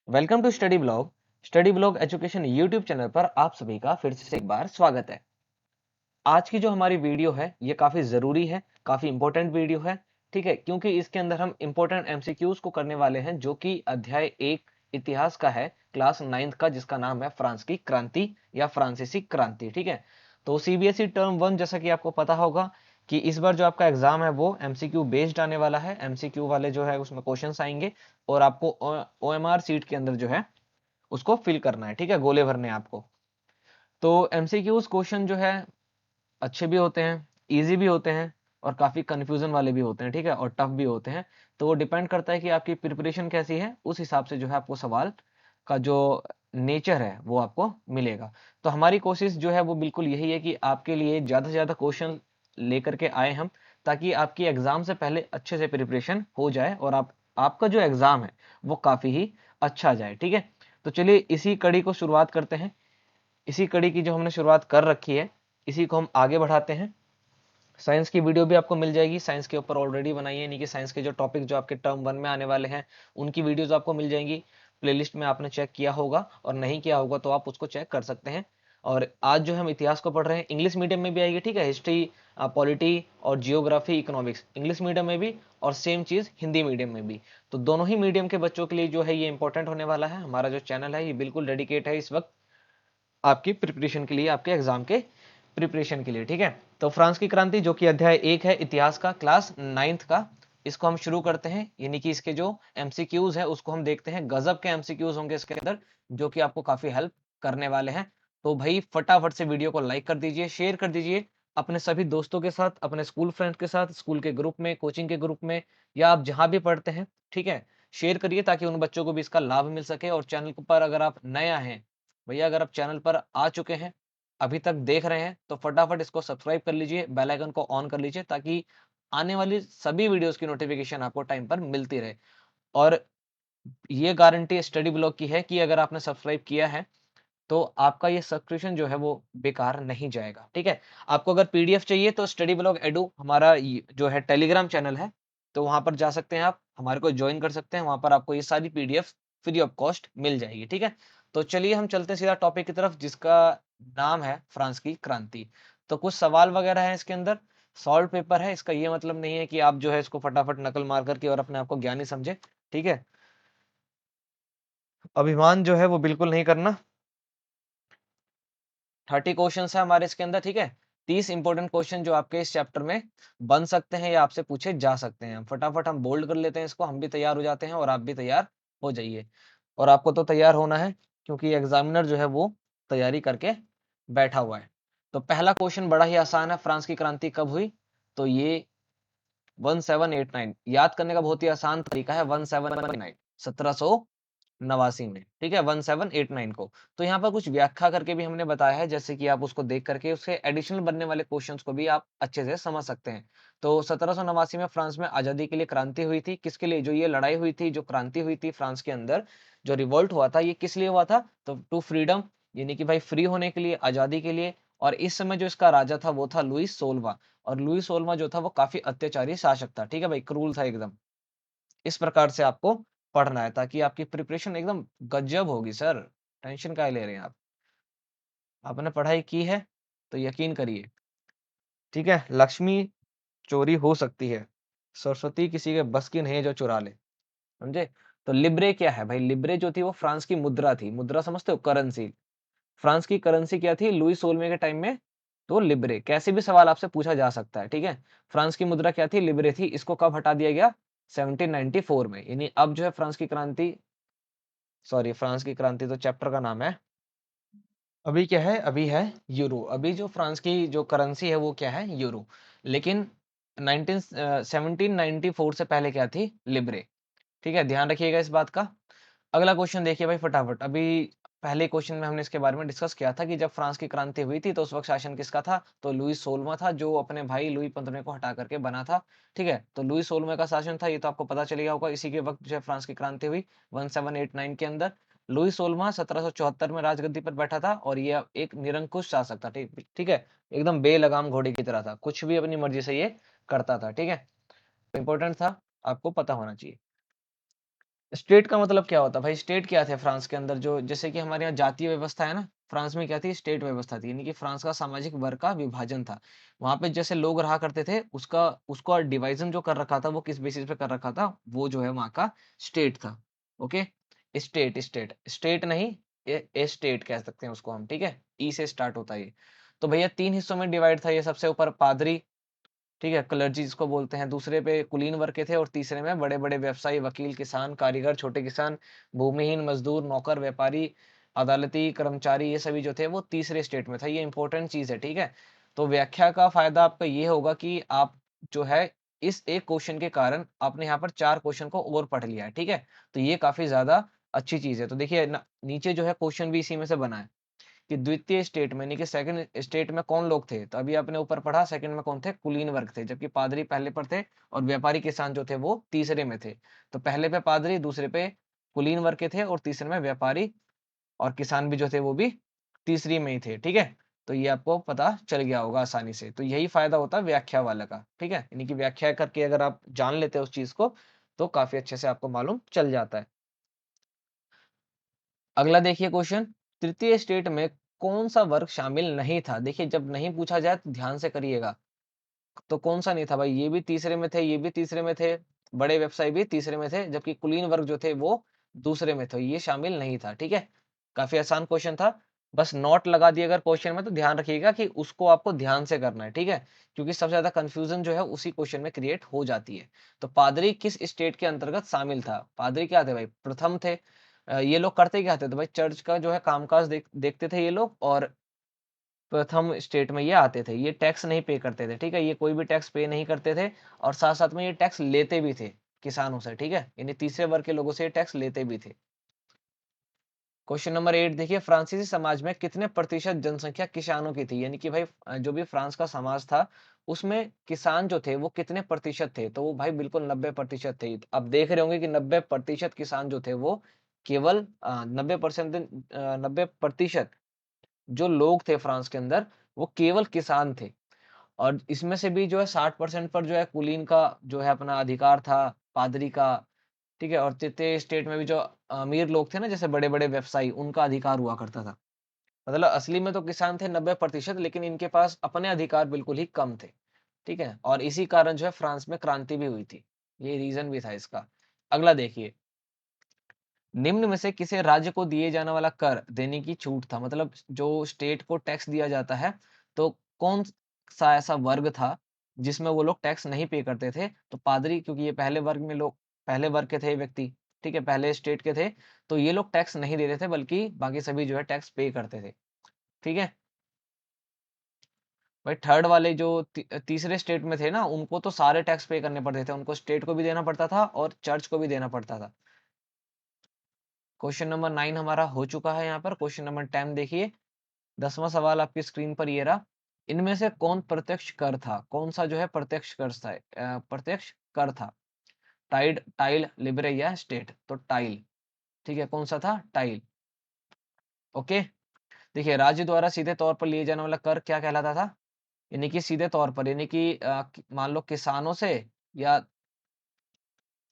Welcome to Study Blog Education YouTube channel पर आप सभी का फिर से एक बार स्वागत है। आज की जो हमारी वीडियो है ये काफी जरूरी है, काफी इंपॉर्टेंट वीडियो है। ठीक है, क्योंकि इसके अंदर हम इंपॉर्टेंट एमसीक्यूज को करने वाले हैं जो कि अध्याय 1 इतिहास का है, क्लास 9th का, जिसका नाम है फ्रांस की क्रांति या फ्रांसीसी क्रांति। ठीक है, तो सीबीएसई टर्म 1, जैसा कि आपको पता होगा कि इस बार जो आपका एग्जाम है वो एमसीक्यू बेस्ड आने वाला है। एमसीक्यू वाले जो है उसमें क्वेश्चंस आएंगे और आपको ओएमआर सीट के अंदर जो है उसको फिल करना है। ठीक है, गोले भरने हैं आपको। तो एमसीक्यूज क्वेश्चन जो है अच्छे भी होते हैं, इजी भी होते हैं और काफी कंफ्यूजन वाले भी होते हैं। ठीक है, और टफ भी होते हैं। तो वो डिपेंड करता है कि आपकी प्रिपरेशन कैसी है, उस हिसाब से जो है आपको सवाल का जो नेचर है वो आपको मिलेगा। तो हमारी कोशिश जो है वो बिल्कुल यही है कि आपके लिए ज्यादा से ज्यादा क्वेश्चन लेकर के आए हम, ताकि आपकी एग्जाम से पहले अच्छे से प्रिपरेशन हो जाए और आपका जो एग्जाम है वो काफी ही अच्छा जाए। ठीक है, तो चलिए इसी कड़ी को शुरुआत करते हैं। इसी कड़ी की जो हमने शुरुआत कर रखी है इसी को हम आगे बढ़ाते हैं। साइंस की वीडियो भी आपको मिल जाएगी, साइंस के ऊपर ऑलरेडी बनाई है, यानी कि साइंस के जो टॉपिक जो आपके टर्म 1 में आने वाले हैं उनकी वीडियोस आपको मिल जाएंगी। प्लेलिस्ट में आपने चेक किया होगा, और नहीं किया होगा तो आप उसको चेक कर सकते हैं। और आज जो हम इतिहास को पढ़ रहे हैं इंग्लिश मीडियम में भी आएगी। ठीक है, हिस्ट्री, पॉलिटी और जियोग्राफी, इकोनॉमिक्स इंग्लिश मीडियम में भी, और सेम चीज हिंदी मीडियम में भी। तो दोनों ही मीडियम के बच्चों के लिए जो है ये इंपॉर्टेंट होने वाला है। हमारा जो चैनल है ये बिल्कुल डेडिकेट है इस वक्त आपकी प्रिपरेशन के लिए, आपके एग्जाम के प्रिपरेशन के लिए। ठीक है, तो फ्रांस की क्रांति जो कि अध्याय 1 है इतिहास का, क्लास 9th का, इसको हम शुरू करते हैं। यानी कि इसके जो एमसीक्यूज है उसको हम देखते हैं। गजब के एमसीक्यूज होंगे इसके अंदर जो कि आपको काफी हेल्प करने वाले हैं। तो भाई फटाफट से वीडियो को लाइक कर दीजिए, शेयर कर दीजिए अपने सभी दोस्तों के साथ, अपने स्कूल फ्रेंड के साथ, स्कूल के ग्रुप में, कोचिंग के ग्रुप में, या आप जहां भी पढ़ते हैं। ठीक है, शेयर करिए ताकि उन बच्चों को भी इसका लाभ मिल सके। और चैनल पर अगर आप नया हैं, भैया अगर आप चैनल पर आ चुके हैं, अभी तक देख रहे हैं, तो फटाफट इसको सब्सक्राइब कर लीजिए, बेल आइकन को ऑन कर लीजिए, ताकि आने वाली सभी वीडियोस की नोटिफिकेशन आपको टाइम पर मिलती रहे। और ये गारंटी स्टडी ब्लॉग की है कि अगर आपने सब्सक्राइब किया है तो आपका ये सब्सक्रिप्शन जो है वो बेकार नहीं जाएगा। ठीक है, आपको अगर पीडीएफ चाहिए तो स्टडी ब्लॉग एडू हमारा जो है टेलीग्राम चैनल है, तो वहां पर जा सकते हैं, आप हमारे को ज्वाइन कर सकते हैं। वहां पर आपको ये सारी पीडीएफ फ्री ऑफ कॉस्ट मिल जाएगी। ठीक है, तो चलिए हम चलते हैं सीधा टॉपिक की तरफ जिसका नाम है फ्रांस की क्रांति। तो कुछ सवाल वगैरह है इसके अंदर, सॉल्व पेपर है। इसका ये मतलब नहीं है कि आप जो है इसको फटाफट नकल मार करके और अपने आप को ज्ञानी समझे। ठीक है, अभिमान जो है वो बिल्कुल नहीं करना। 30 क्वेश्चन है हमारे इसके अंदर। ठीक है, 30 इंपॉर्टेंट क्वेश्चन जो आपके इस चैप्टर में बन सकते हैं या आपसे पूछे जा सकते हैं। फटाफट हम बोल्ड कर लेते हैं इसको, हम भी तैयार हो जाते हैं और आप भी तैयार हो जाइए। और आपको तो तैयार होना है क्योंकि एग्जामिनर जो है वो तैयारी करके बैठा हुआ है। तो पहला क्वेश्चन बड़ा ही आसान है, फ्रांस की क्रांति कब हुई? तो ये 1789, याद करने का बहुत ही आसान तरीका है, 1789, 1789 में। ठीक है, 1789 को। तो यहाँ पर कुछ व्याख्या करके भी हमने बताया है, जैसे कि आप उसको देख करके उसके एडिशनल बनने वाले क्वेश्चंस को भी आप अच्छे से समझ सकते हैं। तो 1789 में फ्रांस में आजादी के लिए क्रांति हुई थी। किसके लिए? जो ये लड़ाई हुई थी, जो क्रांति हुई थी फ्रांस के अंदर, जो रिवोल्ट हुआ था, ये किस लिए हुआ था? तो टू फ्रीडम, यानी कि भाई फ्री होने के लिए, आजादी के लिए। और इस समय जो इसका राजा था वो था लुई 16वां। और लुई 16वां जो था वो काफी अत्याचारी शासक था। ठीक है भाई, क्रूल था एकदम। इस प्रकार से आपको पढ़ना है ताकि आपकी प्रिपरेशन एकदम गजब होगी सर। टेंशन काहे ले रहे हैं आप? आपने पढ़ाई की है तो यकीन करिए। ठीक है, लक्ष्मी चोरी हो सकती है, सरस्वती किसी के बस की नहीं है जो चुरा ले। समझे? तो लिब्रे क्या है भाई? लिब्रे जो थी वो फ्रांस की मुद्रा थी। मुद्रा समझते हो? करेंसी। फ्रांस की करेंसी क्या थी लुई 16वें के टाइम में? तो लिब्रे। कैसे भी सवाल आपसे पूछा जा सकता है। ठीक है, फ्रांस की मुद्रा क्या थी? लिब्रे थी। इसको कब हटा दिया गया? 1794 में। यानी अब जो है फ्रांस की क्रांति, सॉरी फ्रांस की क्रांति तो चैप्टर का नाम है। अभी क्या है? अभी है यूरो। अभी जो फ्रांस की जो करेंसी है वो क्या है? यूरो। लेकिन 1794 से पहले क्या थी? लिब्रे। ठीक है, ध्यान रखिएगा इस बात का। अगला क्वेश्चन देखिए भाई फटाफट। अभी पहले क्वेश्चन में हमने इसके बारे में डिस्कस किया था कि जब फ्रांस की क्रांति हुई थी तो उस वक्त शासन किसका था? तो लुई 16वां था, जो अपने भाई लुई 15वें को हटा करके बना था। ठीक है, तो लुई 16वें का शासन था, ये तो आपको पता चलेगा होगा। इसी के वक्त जो है फ्रांस की क्रांति हुई 1789 के अंदर। लुई 16वां 1774 में राजगद्दी पर बैठा था और ये एक निरंकुश शासक था। ठीक ठीक है, एकदम बेलगाम घोड़े की तरह था, कुछ भी अपनी मर्जी से ये करता था। ठीक है, इंपॉर्टेंट था, आपको पता होना चाहिए। स्टेट का मतलब क्या होता है भाई? स्टेट क्या थे फ्रांस के अंदर? जो जैसे कि हमारे यहाँ जातीय व्यवस्था है ना, फ्रांस में क्या थी? स्टेट व्यवस्था थी, यानी कि फ्रांस का सामाजिक वर्ग का विभाजन था। वहां पे जैसे लोग रहा करते थे, उसका उसको डिवाइजन जो कर रखा था, वो किस बेसिस पे कर रखा था? वो जो है वहां का स्टेट था। ओके, स्टेट स्टेट स्टेट नहीं, ए स्टेट कह सकते हैं उसको हम, ठीक है? ई से स्टार्ट होता है ये। तो भैया 3 हिस्सों में डिवाइड था ये। सबसे ऊपर पादरी, ठीक है, क्लर्जी जिसको बोलते हैं, दूसरे पे कुलीन वर्ग के थे और तीसरे में बड़े-बड़े व्यवसायी, वकील, किसान, कारीगर, छोटे किसान, भूमिहीन मजदूर, नौकर, व्यापारी, अदालती कर्मचारी, ये सभी जो थे वो तीसरे स्टेट में था। ये इंपॉर्टेंट चीज़ है, ठीक है? तो व्याख्या का फ़ायदा आपका ये होगा कि आप जो है इस एक क्वेश्चन के कारण आपने यहाँ पर 4 क्वेश्चन को और पढ़ लिया है, ठीक है? तो ये काफ़ी ज़्यादा अच्छी चीज़ है। तो देखिए न नीचे जो है क्वेश्चन भी इसी में से बना है। कि द्वितीय स्टेट में यानी कि सेकंड स्टेट में कौन लोग थे? तो अभी आपने ऊपर पढ़ा सेकंड में कौन थे? कुलीन वर्ग थे, जबकि पादरी पहले पर थे और व्यापारी किसान जो थे वो तीसरे में थे। तो पहले पे पादरी, दूसरे पे कुलीन वर्ग के थे और तीसरे में व्यापारी और किसान भी जो थे वो भी तीसरी में ही थे, ठीक है? तो ये आपको पता चल गया होगा आसानी से। तो यही फ़ायदा होता है व्याख्या वाला का, ठीक है? यानी कि व्याख्या करके अगर आप जान लेते हो उस चीज़ को, तो काफ़ी अच्छे से आपको मालूम चल जाता है। अगला देखिए क्वेश्चन, तृतीय स्टेट में कौन सा वर्ग शामिल नहीं था? देखिए जब नहीं पूछा जाए तो ध्यान से करिएगा। तो कौन सा नहीं था भाई? ये भी तीसरे में थे, ये भी तीसरे में थे, बड़े व्यवसायी भी तीसरे में थे, जबकि कुलीन वर्ग जो थे वो दूसरे में थे, ये शामिल नहीं था, ठीक है? काफी आसान क्वेश्चन था। बस नोट लगा दिए अगर क्वेश्चन में, तो ध्यान रखिएगा कि उसको आपको ध्यान से करना है, ठीक है? क्योंकि सबसे ज्यादा कंफ्यूजन जो है उसी क्वेश्चन में क्रिएट हो जाती है। तो पादरी किस स्टेट के अंतर्गत शामिल था? पादरी क्या थे भाई? प्रथम थे। ये लोग करते क्या थे? तो भाई चर्च का जो है कामकाज देखते थे ये लोग, और प्रथम स्टेट में ये आते थे। ये टैक्स नहीं पे करते थे, ठीक है? ये कोई भी टैक्स पे नहीं करते थे और साथ-साथ में ये टैक्स लेते भी थे किसानों से, ठीक है? यानी तीसरे वर्ग के लोगों से ये टैक्स लेते भी थे। क्वेश्चन नंबर 8 देखिए, फ्रांसीसी समाज में कितने प्रतिशत जनसंख्या किसानों की थी? यानी कि भाई जो भी फ्रांस का समाज था, उसमें किसान जो थे वो कितने प्रतिशत थे? तो वो भाई बिल्कुल 90% थे। अब देख रहे होंगे कि 90% किसान जो थे वो केवल 90% जो लोग थे फ्रांस के अंदर, वो केवल किसान थे। और इसमें से भी जो है 60% पर जो है कुलीन का जो है अपना अधिकार था, पादरी का, ठीक है? और तृतीय स्टेट में भी जो अमीर लोग थे ना, जैसे बड़े-बड़े व्यवसायी, उनका अधिकार हुआ करता था। मतलब असली में तो किसान थे 90%, लेकिन इनके पास अपने अधिकार बिल्कुल ही कम थे, ठीक है? और इसी कारण जो है फ्रांस में क्रांति भी हुई थी। ये रीज़न भी था इसका। अगला देखिए, निम्न में से किसे राज्य को दिए जाने वाला कर देने की छूट था? मतलब जो स्टेट को टैक्स दिया जाता है, तो कौन सा ऐसा वर्ग था जिसमें वो लोग टैक्स नहीं पे करते थे? तो पादरी, क्योंकि ये पहले वर्ग के थे व्यक्ति, ठीक है? पहले स्टेट के थे, तो ये लोग टैक्स नहीं देते थे, बल्कि बाकी सभी जो है टैक्स पे करते थे, ठीक है? भाई थर्ड वाले जो तीसरे स्टेट में थे ना, उनको तो सारे टैक्स पे करने पड़ते थे। उनको स्टेट को भी देना पड़ता था और चर्च को भी देना पड़ता था। क्वेश्चन नंबर 9 हमारा हो चुका है यहाँ पर। क्वेश्चन नंबर 10 देखिए, 10वां सवाल आपकी स्क्रीन पर ये रहा। इनमें से कौन प्रत्यक्ष कर था? कौन सा जो है प्रत्यक्ष कर था? प्रत्यक्ष कर था? टाइड, टाइल, लिबरे या स्टेट? तो टाइल, ठीक है? कौन सा था? टाइल। ओके, देखिए राज्य द्वारा सीधे तौर पर लिए जाने वाला कर क्या कहलाता था? यानी कि सीधे तौर पर, यानी कि मान लो या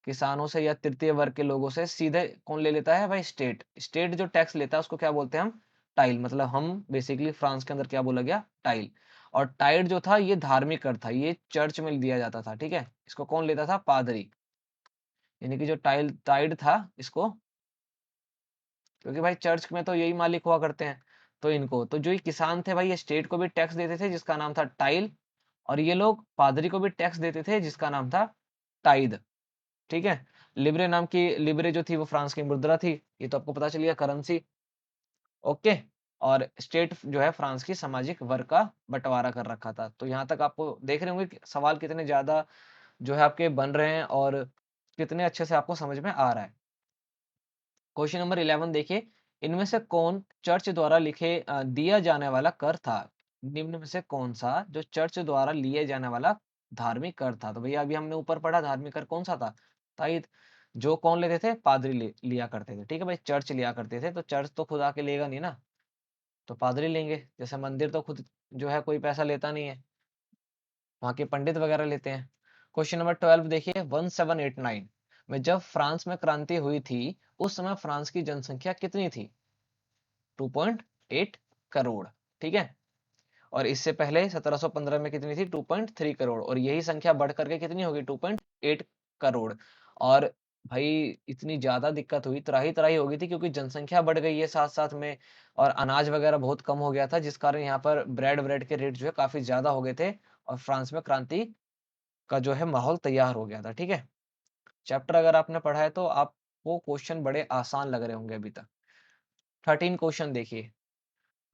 किसानों से या तृतीय वर्ग के लोगों से सीधे कौन ले लेता है भाई? स्टेट। स्टेट जो टैक्स लेता है उसको क्या बोलते हैं हम? टाइल। मतलब हम बेसिकली फ्रांस के अंदर क्या बोला गया? टाइल। और टाइड जो था ये धार्मिक कर था, ये चर्च में दिया जाता था, ठीक है? इसको कौन लेता था? पादरी। यानी कि जो टाइड था इसको, क्योंकि भाई चर्च में तो यही मालिक हुआ करते हैं, तो इनको तो जो ये किसान थे भाई, ये स्टेट को भी टैक्स देते थे जिसका नाम था टाइल, और ये लोग पादरी को भी टैक्स देते थे जिसका नाम था टाइद, ठीक है? लिब्रे जो थी वो फ्रांस की मुद्रा थी। ये तो आपको पता चल गया, करेंसी। ओके। और स्टेट जो है फ्रांस की सामाजिक वर्ग का बंटवारा कर रखा था। तो यहाँ तक आपको देख रहे होंगे कि सवाल कितने ज़्यादा जो है आपके बन रहे हैं और कितने अच्छे से आपको समझ में आ रहा है। क्वेश्चन नंबर 11 देखिए, इनमें से कौन चर्च द्वारा दिया जाने वाला कर था? निम्न में से कौन सा जो चर्च द्वारा लिए जाने वाला धार्मिक कर था? तो भैया अभी हमने ऊपर पढ़ा धार्मिक कर कौन सा था? ताइद। जो कौन लेते थे? पादरी लिया करते थे, ठीक है भाई? चर्च लिया करते थे, तो चर्च तो खुद आके लेगा नहीं ना, तो पादरी लेंगे। जैसे मंदिर तो खुद जो है कोई पैसा लेता नहीं है, वहाँ के पंडित वगैरह लेते हैं। क्वेश्चन नंबर 12 देखिए, 1789 में जब फ्रांस में क्रांति हुई थी, उस समय फ्रांस की जनसंख्या कितनी थी? 2.8 करोड़। ठीक है। और इससे पहले 1715 में कितनी थी? 2.3 करोड़। और यही संख्या बढ़ करके कितनी होगी? 2.8 करोड़। और भाई इतनी ज्यादा दिक्कत हुई, त्राही त्राही हो गई थी, क्योंकि जनसंख्या बढ़ गई है साथ साथ में, और अनाज वगैरह बहुत कम हो गया था, जिस कारण यहाँ पर ब्रेड ब्रेड के रेट जो है काफी ज्यादा हो गए थे, और फ्रांस में क्रांति का जो है माहौल तैयार हो गया था। ठीक है। चैप्टर अगर आपने पढ़ा है तो आपको क्वेश्चन बड़े आसान लग रहे होंगे अभी तक। 13 क्वेश्चन देखिए।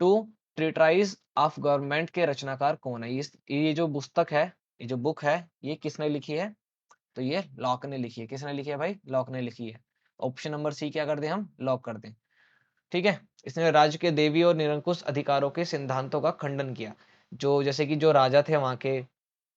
टू ट्रिटाइज ऑफ गवर्नमेंट के रचनाकार कौन है? ये जो पुस्तक है, ये जो बुक है, ये किसने लिखी है? तो ये लॉक ने लिखी है। किसने लिखी है भाई? लॉक ने लिखी है। ऑप्शन नंबर सी क्या कर दें हम? लॉक कर दें। ठीक है। इसने राज्य के देवी और निरंकुश अधिकारों के सिद्धांतों का खंडन किया। जो जैसे कि जो राजा थे वहां के,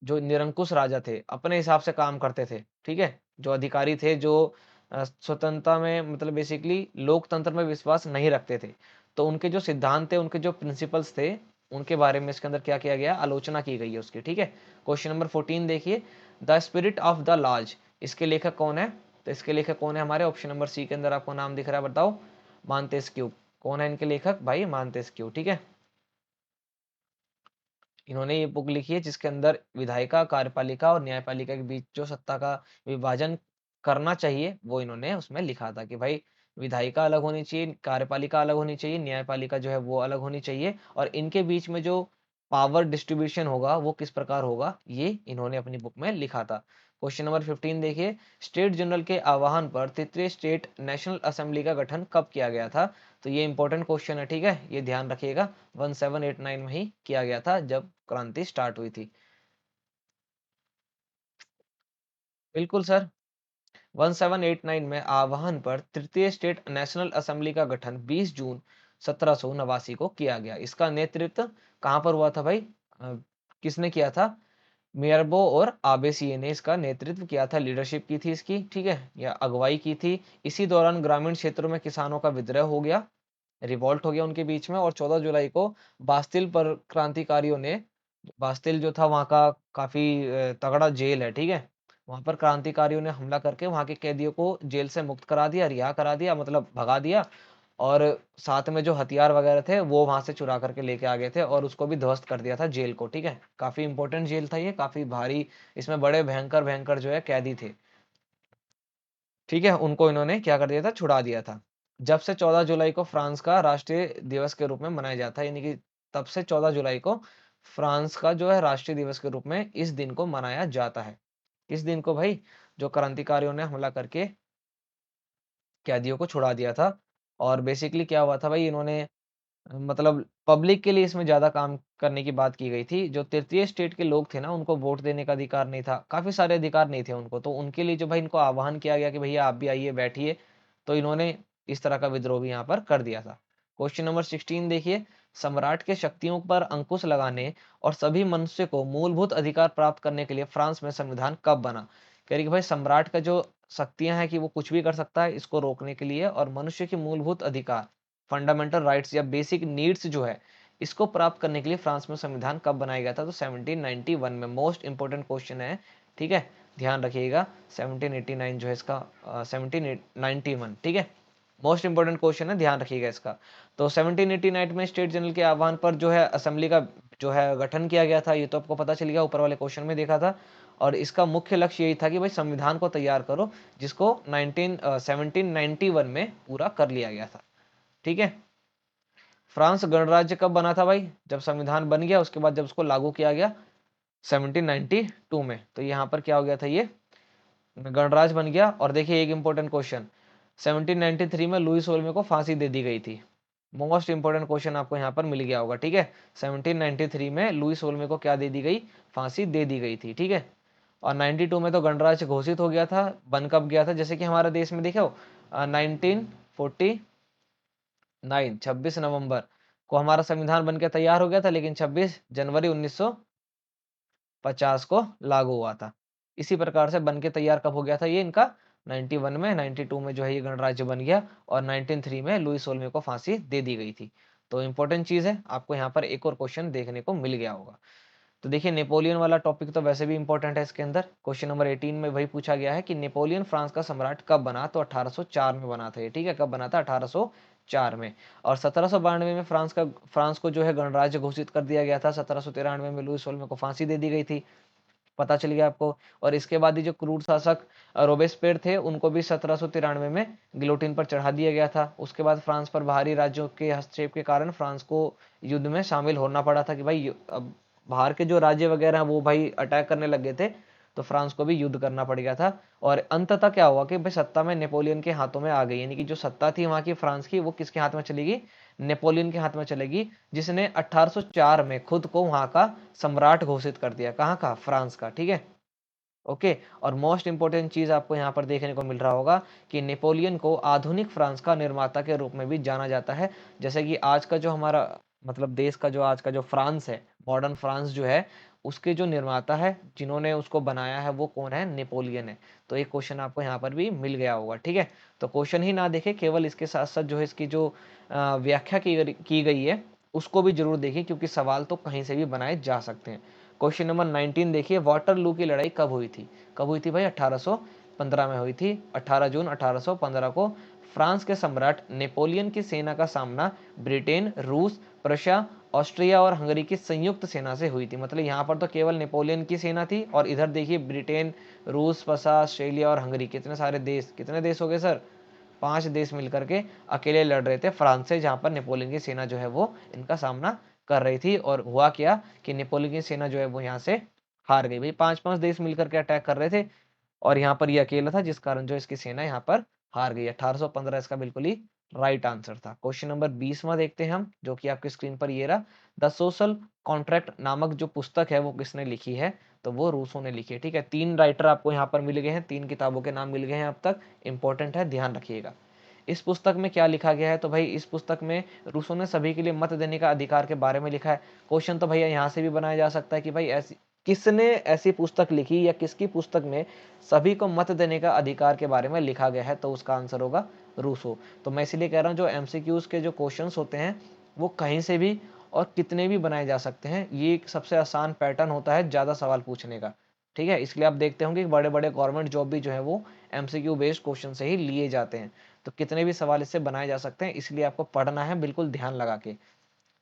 जो निरंकुश राजा थे, अपने हिसाब से काम करते थे। ठीक है। जो अधिकारी थे, जो स्वतंत्रता में, मतलब बेसिकली लोकतंत्र में विश्वास नहीं रखते थे, तो उनके जो सिद्धांत थे, उनके जो प्रिंसिपल्स थे, उनके बारे में इसके अंदर क्या किया गया? आलोचना की गई है उसकी। ठीक है। क्वेश्चन नंबर 14 देखिए। The spirit of the laws, इसके लेखक कौन है? तो इसके लेखक कौन है हमारे? ऑप्शन नंबर सी के अंदर आपको नाम दिख रहा है, बताओ। मांतेस्क्यू। कौन है इनके लेखक? भाई मांतेस्क्यू। ठीक है। इन्होंने ये बुक लिखी है जिसके अंदर विधायिका, कार्यपालिका और न्यायपालिका के बीच जो सत्ता का विभाजन करना चाहिए, वो इन्होंने उसमें लिखा था कि भाई विधायिका अलग होनी चाहिए, कार्यपालिका अलग होनी चाहिए, न्यायपालिका जो है वो अलग होनी चाहिए, और इनके बीच में जो पावर डिस्ट्रीब्यूशन होगा वो किस प्रकार होगा, ये इन्होंने अपनी बुक में लिखा था। क्वेश्चन नंबर 15 देखिए। स्टेट जनरल के आह्वान पर तृतीय स्टेट नेशनल असेंबली का गठन कब किया गया था? तो ये इंपॉर्टेंट क्वेश्चन है। ठीक है। ये ध्यान रखिएगा। 1789 में ही किया गया था, जब क्रांति स्टार्ट हुई थी। बिल्कुल सर। 1789 में आह्वान पर तृतीय स्टेट नेशनल असेंबली का गठन 20 जून 1789 को किया गया। इसका नेतृत्व कहां पर हुआ था भाई? किसने किया था? मियरबो और आबेसिये ने इसका नेतृत्व किया था, लीडरशिप की थी इसकी। ठीक है। या अगुवाई की थी। इसी दौरान ग्रामीण क्षेत्रों में किसानों का विद्रोह हो गया, रिवॉल्ट हो गया उनके बीच में, और 14 जुलाई को बास्तिल पर क्रांतिकारियों ने, बास्तिल जो था वहाँ का काफी तगड़ा जेल है। ठीक है। वहां पर क्रांतिकारियों ने हमला करके वहां के कैदियों को जेल से मुक्त करा दिया, रिहा करा दिया, मतलब भगा दिया, और साथ में जो हथियार वगैरह थे वो वहां से चुरा करके लेके आ गए थे, और उसको भी ध्वस्त कर दिया था जेल को। ठीक है। काफी इंपॉर्टेंट जेल था ये, काफी भारी। इसमें बड़े भयंकर भयंकर जो है कैदी थे। ठीक है। उनको इन्होंने क्या कर दिया था? छुड़ा दिया था। जब से 14 जुलाई को फ्रांस का राष्ट्रीय दिवस के रूप में मनाया जाता है, यानी कि तब से 14 जुलाई को फ्रांस का जो है राष्ट्रीय दिवस के रूप में इस दिन को मनाया जाता है। किस दिन को भाई? जो क्रांतिकारियों ने हमला करके कैदियों को छुड़ा दिया था। और बेसिकली क्या हुआ था भाई, इन्होंने, मतलब पब्लिक के लिए इसमें ज़्यादा काम करने की बात की गई थी। जो तृतीय स्टेट के लोग थे ना, उनको वोट देने का अधिकार नहीं था, काफ़ी सारे अधिकार नहीं थे उनको, तो उनके लिए जो भाई इनको आह्वान किया गया कि भैया आप भी आइए, बैठिए, तो इन्होंने इस तरह का विद्रोह भी यहाँ पर कर दिया था। क्वेश्चन नंबर 16 देखिए। सम्राट के शक्तियों पर अंकुश लगाने और सभी मनुष्य को मूलभूत अधिकार प्राप्त करने के लिए फ्रांस में संविधान कब बना? कह रही कि भाई सम्राट का जो शक्तियां हैं कि वो कुछ भी कर सकता है, इसको रोकने के लिए, और मनुष्य के मूलभूत अधिकार, फंडामेंटल राइट्स या बेसिक नीड्स जो है, इसको प्राप्त करने के लिए फ्रांस में संविधान कब बनाया गया था? तो 1791 में। मोस्ट इंपोर्टेंट क्वेश्चन है। ठीक है। ध्यान रखिएगा। 1789 जो है इसका, 1791। ठीक है। मोस्ट इंपोर्टेंट क्वेश्चन है, ध्यान रखिएगा इसका। तो 1789 में स्टेट जनरल के आह्वान पर जो है असेंबली का जो है गठन किया गया था, ये तो आपको पता चल गया, ऊपर वाले क्वेश्चन में देखा था। और इसका मुख्य लक्ष्य यही था कि भाई संविधान को तैयार करो, जिसको 1791 में पूरा कर लिया गया था। ठीक है। फ्रांस गणराज्य कब बना था भाई? जब संविधान बन गया, उसके बाद जब उसको लागू किया गया 1792 में, तो यहाँ पर क्या हो गया था? ये गणराज्य बन गया। और देखिए एक इंपॉर्टेंट क्वेश्चन, 1793 में लुई सोलमे को फांसी दे दी गई थी। मोस्ट इंपोर्टेंट क्वेश्चन आपको यहाँ पर मिल गया होगा। ठीक है। 1793 में लुई सोलमे को क्या दे दी गई? फांसी दे दी गई थी। ठीक है। और 92 में तो गणराज्य घोषित हो गया था। बन कब गया था? जैसे कि हमारे देश में देखो 1949, 26 नवंबर को हमारा संविधान बनकर तैयार हो गया था, लेकिन 26 जनवरी 1950 को लागू हुआ था। इसी प्रकार से बनके तैयार कब हो गया था ये इनका? 91 में, 92 में जो है ये गणराज्य बन गया, और 1903 में लुई सोलमे को फांसी दे दी गई थी। तो इंपॉर्टेंट चीज है, आपको यहाँ पर एक और क्वेश्चन देखने को मिल गया होगा। तो देखिए नेपोलियन वाला टॉपिक तो वैसे भी इंपॉर्टेंट है इसके अंदर। क्वेश्चन नंबर 18 में वही पूछा गया है कि नेपोलियन फ्रांस का सम्राट कब बना, तो 1804 में बना था ये, ठीक है। कब बना था? 1804 में। और 1792 में फ्रांस को जो है गणराज्य घोषित कर दिया गया था। 1793 में लुई 16 को फांसी दे दी गई थी, पता चल गया आपको। और इसके बाद ही जो क्रूर शासक रोबेस्पेयर थे उनको भी 1793 में गिलोटिन पर चढ़ा दिया गया था। उसके बाद फ्रांस पर बाहरी राज्यों के हस्तक्षेप के कारण फ्रांस को युद्ध में शामिल होना पड़ा था कि भाई अब बाहर के जो राज्य वगैरह हैं वो भाई अटैक करने लग गए थे, तो फ्रांस को भी युद्ध करना पड़ गया था। और अंततः क्या हुआ कि भाई सत्ता में नेपोलियन के हाथों में आ गई, यानी कि जो सत्ता थी वहां की फ्रांस की वो किसके हाथ में चलेगी? नेपोलियन के हाथ में चलेगी, जिसने 1804 में खुद को वहां का सम्राट घोषित कर दिया। कहाँ का? फ्रांस का, ठीक है। ओके। और मोस्ट इंपोर्टेंट चीज आपको यहाँ पर देखने को मिल रहा होगा कि नेपोलियन को आधुनिक फ्रांस का निर्माता के रूप में भी जाना जाता है। जैसे कि आज का जो हमारा मतलब देश का जो आज का जो फ्रांस है, मॉडर्न फ्रांस जो है, उसके जो निर्माता है, जिन्होंने उसको बनाया है, वो कौन है? नेपोलियन है। तो एक क्वेश्चन आपको यहाँ पर भी मिल गया होगा, ठीक है। तो क्वेश्चन ही ना देखे, केवल इसके साथ साथ जो है इसकी जो व्याख्या की गई है उसको भी जरूर देखिए, क्योंकि सवाल तो कहीं से भी बनाए जा सकते हैं। क्वेश्चन नंबर 19 देखिए, वाटरलू की लड़ाई कब हुई थी? कब हुई थी भाई? 1815 में हुई थी। 18 जून 1815 को फ्रांस के सम्राट नेपोलियन की सेना का सामना ब्रिटेन, रूस, प्रशिया, ऑस्ट्रिया और हंगरी की संयुक्त सेना से हुई थी। मतलब यहाँ पर तो केवल नेपोलियन की सेना थी, और इधर देखिए ब्रिटेन, रूस, प्रशिया, ऑस्ट्रेलिया और हंगरी, कितने सारे देश, कितने देश हो गए सर? 5 देश मिलकर के अकेले लड़ रहे थे फ्रांस से, जहां पर नेपोलियन की सेना जो है वो इनका सामना कर रही थी। और हुआ क्या कि नेपोलियन की सेना जो है वो यहाँ से हार गई। भाई 5-5 देश मिलकर के अटैक कर रहे थे, और यहाँ पर ये अकेला था, जिस कारण जो इसकी सेना यहाँ पर हार गई। 1815 इसका बिल्कुल ही राइट आंसर था। क्वेश्चन नंबर 20वां देखते हैं हम, जो कि आपकी स्क्रीन पर ये रहा। द सोशल कॉन्ट्रैक्ट नामक जो पुस्तक है वो किसने लिखी है? तो वो रूसो ने लिखी है, ठीक है। 3 राइटर आपको यहाँ पर मिल गए हैं, 3 किताबों के नाम मिल गए हैं अब तक, इंपॉर्टेंट है, ध्यान रखिएगा। इस पुस्तक में क्या लिखा गया है? तो भाई इस पुस्तक में रूसो ने सभी के लिए मत देने का अधिकार के बारे में लिखा है। क्वेश्चन तो भैया यहाँ से भी बनाया जा सकता है कि भाई ऐसी किसने ऐसी पुस्तक लिखी, या किसकी पुस्तक में सभी को मत देने का अधिकार के बारे में लिखा गया है? तो उसका आंसर होगा रूसो। तो मैं इसलिए कह रहा हूँ जो एमसीक्यूज के जो क्वेश्चंस होते हैं वो कहीं से भी और कितने भी बनाए जा सकते हैं। ये एक सबसे आसान पैटर्न होता है ज्यादा सवाल पूछने का, ठीक है। इसलिए आप देखते होंगे कि बड़े बड़े गवर्नमेंट जॉब भी जो है वो एमसीक्यू बेस्ड क्वेश्चन से ही लिए जाते हैं। तो कितने भी सवाल इससे बनाए जा सकते हैं, इसलिए आपको पढ़ना है बिल्कुल ध्यान लगा के।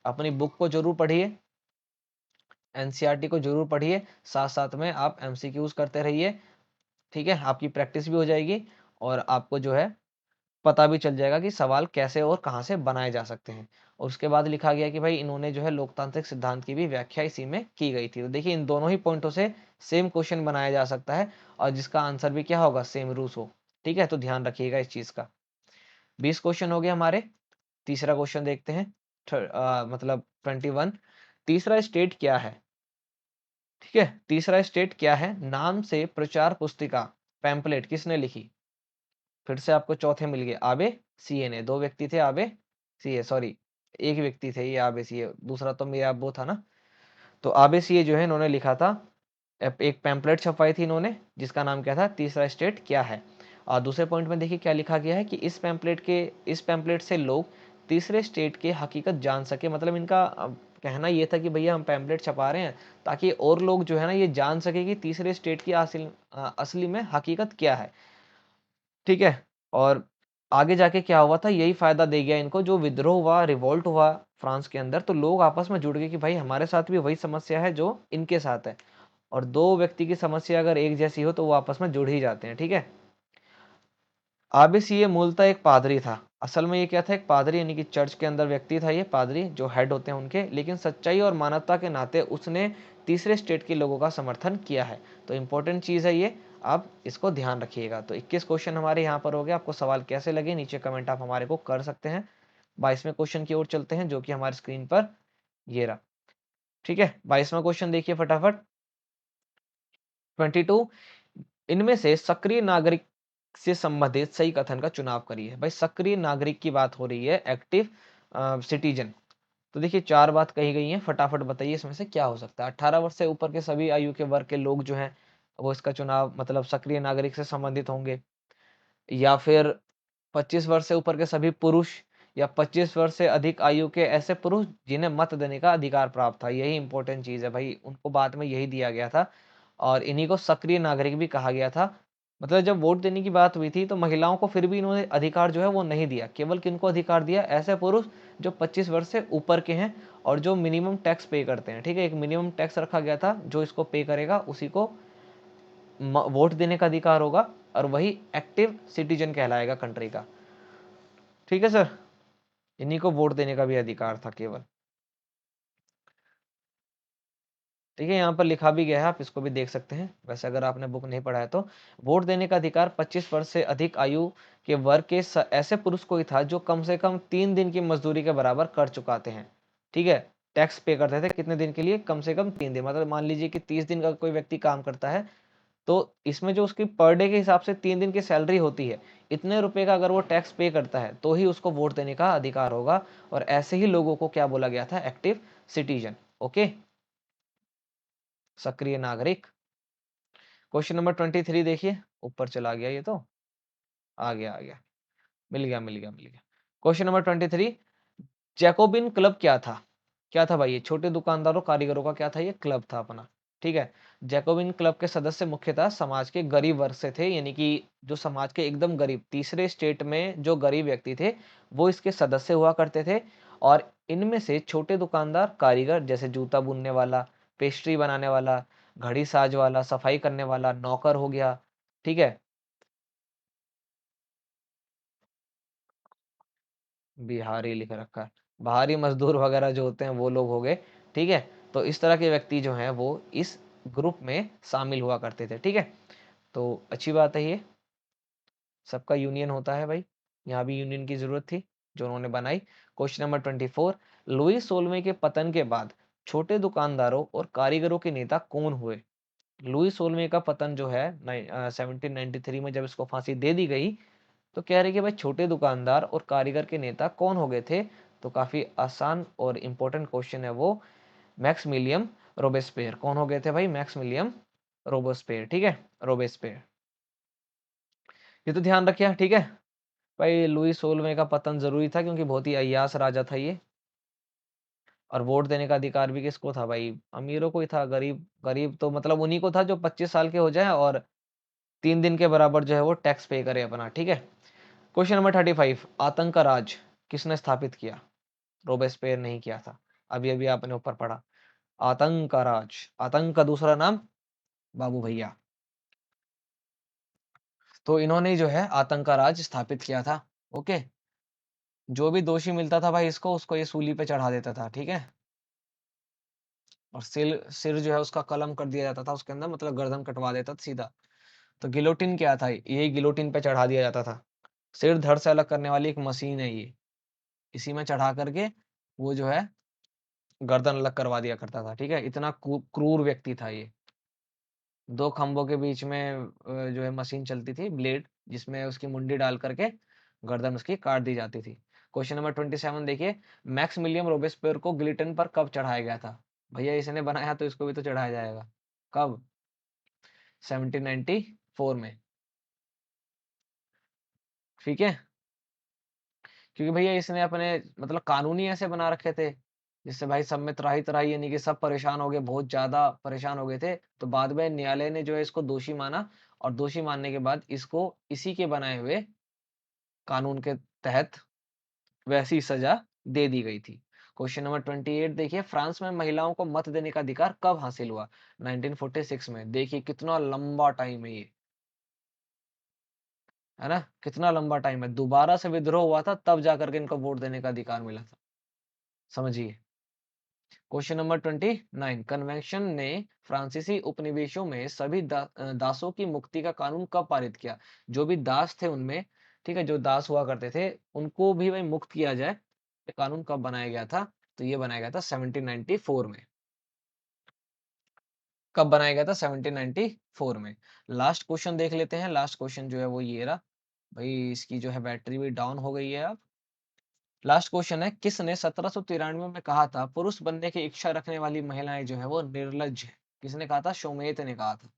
अपनी बुक को जरूर पढ़िए, एनसीईआरटी को जरूर पढ़िए, साथ साथ में आप एमसीक्यूज करते रहिए, ठीक है। आपकी प्रैक्टिस भी हो जाएगी, और आपको जो है पता भी चल जाएगा कि सवाल कैसे और कहाँ से बनाए जा सकते हैं। और उसके बाद लिखा गया कि भाई इन्होंने जो है लोकतांत्रिक सिद्धांत की भी व्याख्या इसी में की गई थी। तो देखिए इन दोनों ही पॉइंटों से सेम क्वेश्चन बनाया जा सकता है, और जिसका आंसर भी क्या होगा? सेम रूसो, ठीक है। तो ध्यान रखिएगा इस चीज का। 20 क्वेश्चन हो गए हमारे। तीसरा क्वेश्चन देखते हैं, मतलब 21। तीसरा स्टेट क्या है? ठीक है, तीसरा स्टेट क्या है? नाम से प्रचार पुस्तिका, पैम्पलेट किसने लिखी? फिर से आपको चौथे मिल गए, आबे सीए ने। 2 व्यक्ति थे, आबे सीए, सॉरी एक व्यक्ति थे ये आबे सीए, दूसरा तो मेरा वो था ना। तो आबे सीए जो है इन्होंने लिखा था, एक पैम्पलेट छपवाई थी इन्होंने, जिसका नाम क्या था? तीसरा स्टेट क्या है। और दूसरे पॉइंट में देखिए क्या लिखा गया है कि इस पैम्पलेट से लोग तीसरे स्टेट की हकीकत जान सके। मतलब इनका कहना ये था कि भैया हम पैम्पलेट छपा रहे हैं ताकि और लोग जो है ना ये जान सके कि तीसरे स्टेट की असली में हकीकत क्या है, ठीक है। और आगे जाके क्या हुआ था, यही फायदा दे गया इनको, जो विद्रोह हुआ, रिवोल्ट हुआ फ्रांस के अंदर, तो लोग आपस में जुड़ गए कि भाई हमारे साथ भी वही समस्या है जो इनके साथ है। और 2 व्यक्ति की समस्या अगर एक जैसी हो तो वो आपस में जुड़ ही जाते हैं, ठीक है। आबीसी ये मूलतः एक पादरी था। असल में ये क्या था? एक पादरी, यानी कि चर्च के अंदर व्यक्ति था ये पादरी, जो हेड होते हैं उनके। लेकिन सच्चाई और मानवता के नाते उसने तीसरे स्टेट के लोगों का समर्थन किया है। तो इंपॉर्टेंट चीज है ये, आप इसको ध्यान रखिएगा। तो 21 क्वेश्चन हमारे यहाँ पर हो गए। आपको सवाल कैसे लगे नीचे कमेंट आप हमारे को कर सकते हैं। 22वें क्वेश्चन की ओर चलते हैं, जो कि हमारी स्क्रीन पर ये रहा, ठीक है। 22वां क्वेश्चन देखिए फटाफट। 22, इनमें से सक्रिय नागरिक से संबंधित सही कथन का चुनाव करिए। भाई सक्रिय नागरिक की बात हो रही है, एक्टिव सिटीजन। तो देखिए 4 बात कही गई हैं, फटाफट बताइए इसमें से क्या हो सकता है। 18 वर्ष से ऊपर के सभी आयु के वर्ग के लोग जो हैं वो इसका चुनाव मतलब सक्रिय नागरिक से संबंधित होंगे, या फिर 25 वर्ष से ऊपर के सभी पुरुष, या 25 वर्ष से अधिक आयु के ऐसे पुरुष जिन्हें मत देने का अधिकार प्राप्त था। यही इंपॉर्टेंट चीज है भाई, उनको बाद में यही दिया गया था और इन्हीं को सक्रिय नागरिक भी कहा गया था। मतलब जब वोट देने की बात हुई थी तो महिलाओं को फिर भी इन्होंने अधिकार जो है वो नहीं दिया। केवल किनको अधिकार दिया? ऐसे पुरुष जो 25 वर्ष से ऊपर के हैं और जो मिनिमम टैक्स पे करते हैं। ठीक है, एक मिनिमम टैक्स रखा गया था, जो इसको पे करेगा उसी को वोट देने का अधिकार होगा और वही एक्टिव सिटीजन कहलाएगा कंट्री का। ठीक है सर, इन्हीं को वोट देने का भी अधिकार था केवल। ठीक है, यहाँ पर लिखा भी गया है, आप इसको भी देख सकते हैं वैसे अगर आपने बुक नहीं पढ़ा है तो। वोट देने का अधिकार 25 वर्ष से अधिक आयु के वर्ग के ऐसे पुरुष को ही था जो कम से कम 3 दिन की मजदूरी के बराबर कर चुकाते हैं। ठीक है, टैक्स पे करते थे कितने दिन के लिए? कम से कम 3 दिन। मतलब मान लीजिए कि 30 दिन का कोई व्यक्ति काम करता है तो इसमें जो उसकी पर डे के हिसाब से 3 दिन की सैलरी होती है, इतने रुपए का अगर वो टैक्स पे करता है तो ही उसको वोट देने का अधिकार होगा। और ऐसे ही लोगों को क्या बोला गया था? Active citizen. ओके, सक्रिय नागरिक। क्वेश्चन नंबर 23 देखिए, ऊपर चला गया ये तो, आ गया, मिल गया। क्वेश्चन नंबर 23, जैकोबिन क्लब क्या था? क्या था भाई? ये छोटे दुकानदारों कारीगरों का क्या था? ये क्लब था अपना। ठीक है, जैकोबिन क्लब के सदस्य मुख्यतः समाज के गरीब वर्ग से थे, यानी कि जो समाज के एकदम गरीब, तीसरे स्टेट में जो गरीब व्यक्ति थे वो इसके सदस्य हुआ करते थे। और इनमें से छोटे दुकानदार कारीगर, जैसे जूता बुनने वाला, पेस्ट्री बनाने वाला, घड़ी साज वाला, सफाई करने वाला, नौकर हो गया। ठीक है, बिहारी लिख रखा है, बाहरी मजदूर वगैरह जो होते हैं वो लोग हो गए। ठीक है, तो इस तरह के व्यक्ति जो हैं वो इस ग्रुप में शामिल हुआ करते थे। ठीक है, तो अच्छी बात है, ये सबका यूनियन होता है भाई, यहाँ भी यूनियन की जरूरत थी जो उन्होंने बनाई। क्वेश्चन नंबर 24, लुई 16वें के पतन के बाद छोटे दुकानदारों और कारीगरों के नेता कौन हुए? लुई 16वें का पतन जो है 1793 में जब इसको फांसी दे दी गई तो कह रहे कि भाई छोटे दुकानदार और कारीगर के नेता कौन हो गए थे? तो काफी आसान और इंपॉर्टेंट क्वेश्चन है वो, मैक्समिलियन रोबेस्पेयर। कौन हो गए थे भाई? मैक्समिलियन रोबेस्पेयर। ठीक है, रोबेस्पेयर, ये तो ध्यान रखिए। ठीक है भाई, लुई 16वें का पतन जरूरी था क्योंकि बहुत ही अय्याश राजा था ये। और वोट देने का अधिकार भी किसको था भाई? अमीरों को ही था। गरीब गरीब तो मतलब उन्हीं को था जो 25 साल के हो जाए और 3 दिन के बराबर जो है वो टैक्स पे करे अपना। ठीक है, क्वेश्चन नंबर 35, आतंक का राज किसने स्थापित किया? रोबेस्पेयर नहीं किया था, अभी अभी आपने ऊपर पढ़ा। आतंक का राज, आतंक का दूसरा नाम बाबू भैया। तो इन्होंने जो है आतंक का राज स्थापित किया था। ओके, जो भी दोषी मिलता था भाई इसको, उसको ये सूली पे चढ़ा देता था। ठीक है, और सिर सिर जो है उसका कलम कर दिया जाता था उसके अंदर, मतलब गर्दन कटवा देता था सीधा। तो गिलोटिन क्या था? यही गिलोटिन पे चढ़ा दिया जाता था। सिर धड़ से अलग करने वाली एक मशीन है ये, इसी में चढ़ा करके वो जो है गर्दन अलग करवा दिया करता था। ठीक है, इतना क्रूर व्यक्ति था ये। दो खंभों के बीच में जो है मशीन चलती थी, ब्लेड, जिसमें उसकी मुंडी डाल करके गर्दन उसकी काट दी जाती थी। क्वेश्चन नंबर 27 देखिए, मैक्समिलियन रोबेस्पियर को गिलिटन पर कब चढ़ाया गया था? भैया इसने बनाया तो इसको भी तो चढ़ाया जाएगा। कब? 1794 में। ठीक है, क्योंकि भैया इसने अपने मतलब कानून ही ऐसे बना रखे थे जिससे भाई सब में त्राही त्राही, यानी कि सब परेशान हो गए, बहुत ज्यादा परेशान हो गए थे। तो बाद में न्यायालय ने जो है इसको दोषी माना और दोषी मानने के बाद इसको इसी के बनाए हुए कानून के तहत वैसी सजा दे दी गई थी। क्वेश्चन नंबर 28 देखिए, फ्रांस में महिलाओं को मत देने का अधिकार कब हासिल हुआ? 1946 में। देखिए कितना लंबा टाइम है ये, है ना? कितना लंबा टाइम है। दोबारा से विद्रोह हुआ था तब जाकर के इनको वोट देने का अधिकार मिला था, समझिए। क्वेश्चन नंबर 29, कन्वेंशन ने फ्रांसीसी उपनिवेशों में सभी दासों की मुक्ति का कानून कब पारित किया? जो भी दास थे उनमें, ठीक है, जो दास हुआ करते थे उनको भी भाई मुक्त किया जाए, ये कानून कब बनाया गया था? तो ये बनाया गया था 1794 में। कब बनाया गया था? 1794 में। लास्ट क्वेश्चन देख लेते हैं। लास्ट क्वेश्चन जो है वो ये रहा भाई, इसकी जो है बैटरी भी डाउन हो गई है अब। लास्ट क्वेश्चन है, किसने 1793 में कहा था पुरुष बनने की इच्छा रखने वाली महिलाएं जो है वो निर्लज है? किसने कहा था? शोमेत ने कहा था।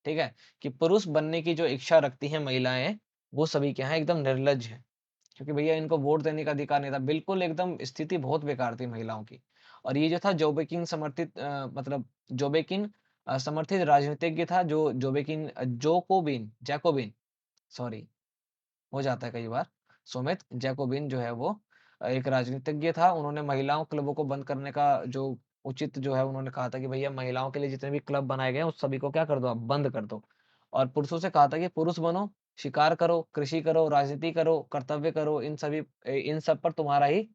ठीक है, कि पुरुष बनने की जो इच्छा रखती हैं महिलाएं वो सभी क्या है? एकदम निर्लज है। क्योंकि भैया इनको वोट देने का अधिकार नहीं था। बिल्कुल एकदम स्थिति बहुत बेकार थी महिलाओं की। और ये जो था जोबेकिन समर्थित मतलब जोबेकिन समर्थित राजनीतिज्ञ था, जो जोबेकिन जैकोबिन सॉरी, हो जाता है कई बार। सुमित जैकोबिन जो है वो एक राजनीतिज्ञ था। उन्होंने महिलाओं क्लबों को बंद करने का जो उचित जो है उन्होंने कहा था कि भैया महिलाओं के लिए जितने भी क्लब बनाए गए हैं उस सभी को क्या कर दो, आप बंद कर दो। और पुरुषों से कहा था कि पुरुष बनो, शिकार करो, कृषि करो, राजनीति करो, कर्तव्य करो, इन सब पर तुम्हारा ही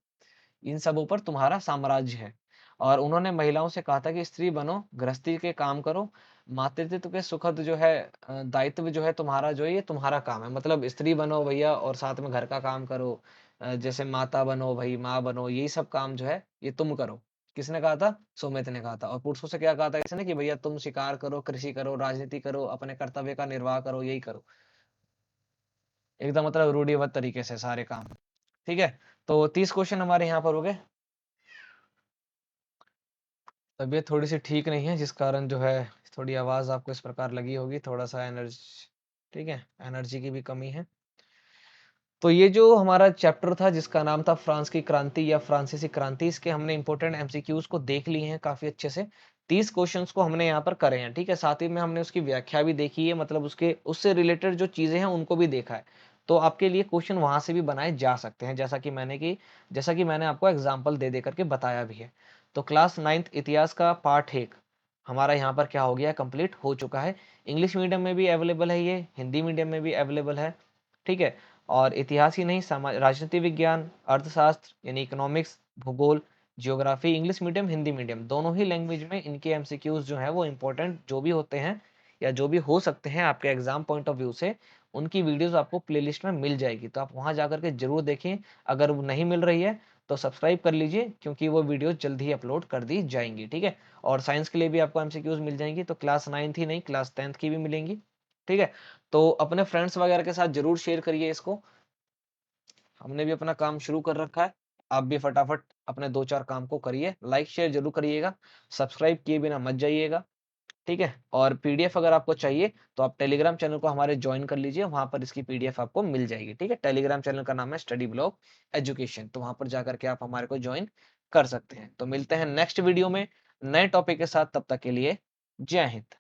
इन सबों पर तुम्हारा साम्राज्य है। और उन्होंने महिलाओं से कहा था कि स्त्री बनो, गृहस्थी के काम करो, मातृत्व के सुखद जो है दायित्व जो है तुम्हारा जो है ये तुम्हारा काम है। मतलब स्त्री बनो भैया और साथ में घर का काम करो। जैसे माता बनो भाई, माँ बनो, यही सब काम जो है ये तुम करो। किसने कहा था? सुमित ने कहा था। और पुरुषों से क्या कहा था इसने कि भैया तुम शिकार करो, कृषि करो, राजनीति करो, अपने कर्तव्य का निर्वाह करो, यही करो। एकदम मतलब रूढ़िबद्ध तरीके से सारे काम। ठीक है, तो 30 क्वेश्चन हमारे यहाँ पर हो गए। तबीयत थोड़ी-सी ठीक नहीं है, जिस कारण जो है थोड़ी आवाज़ आपको इस प्रकार लगी होगी, थोड़ा-सा ठीक है, एनर्जी की भी कमी है। तो ये जो हमारा चैप्टर था जिसका नाम था फ्रांस की क्रांति या फ्रांसीसी क्रांति, इसके हमने इंपॉर्टेंट एमसीक्यूज़ को देख लिए हैं काफ़ी अच्छे से। 30 क्वेश्चन्स को हमने यहाँ पर करे हैं, ठीक है? साथ ही में हमने उसकी व्याख्या भी देखी है, मतलब उसके उससे रिलेटेड जो चीज़ें हैं उनको भी देखा है। तो आपके लिए क्वेश्चन वहाँ से भी बनाए जा सकते हैं, जैसा कि मैंने आपको एग्ज़ाम्पल दे कर के बताया भी है। तो क्लास 9th इतिहास का पार्ट 1 हमारा यहाँ पर क्या हो गया, कंप्लीट हो चुका है। इंग्लिश मीडियम में भी अवेलेबल है ये, हिंदी मीडियम में भी अवेलेबल है, ठीक है? और इतिहास ही नहीं, राजनीति विज्ञान, अर्थशास्त्र यानी इकोनॉमिक्स, भूगोल, geography, English medium, Hindi medium, दोनों ही लैंग्वेज में इनके एमसीक्यूज जो है वो इंपॉर्टेंट जो भी होते हैं या जो भी हो सकते हैं आपके एग्जाम पॉइंट ऑफ व्यू से, उनकी वीडियोस आपको प्लेलिस्ट में मिल जाएगी। तो आप वहां जाकर के जरूर देखें। अगर वो नहीं मिल रही है तो सब्सक्राइब कर लीजिए, क्योंकि वो वीडियो जल्द ही अपलोड कर दी जाएंगी, ठीक है? और साइंस के लिए भी आपको एमसीक्यूज मिल जाएंगी, तो क्लास 9th ही नहीं, क्लास 10th की भी मिलेंगी, ठीक है? तो अपने फ्रेंड्स वगैरह के साथ जरूर शेयर करिए इसको। हमने भी अपना काम शुरू कर रखा है। आप भी फटाफट अपने 2-4 काम को करिए, लाइक शेयर ज़रूर करिएगा, सब्सक्राइब किए बिना मत जाइएगा, ठीक है? और पीडीएफ अगर आपको चाहिए तो आप टेलीग्राम चैनल को हमारे जॉइन कर लीजिए, वहाँ पर इसकी पीडीएफ आपको मिल जाएगी, ठीक है? टेलीग्राम चैनल का नाम है स्टडी ब्लॉक एजुकेशन, तो वहाँ पर जाकर के आप हमारे को जॉइन कर सकते हैं। तो मिलते हैं नेक्स्ट वीडियो में नए टॉपिक के साथ, तब तक के लिए जय हिंद।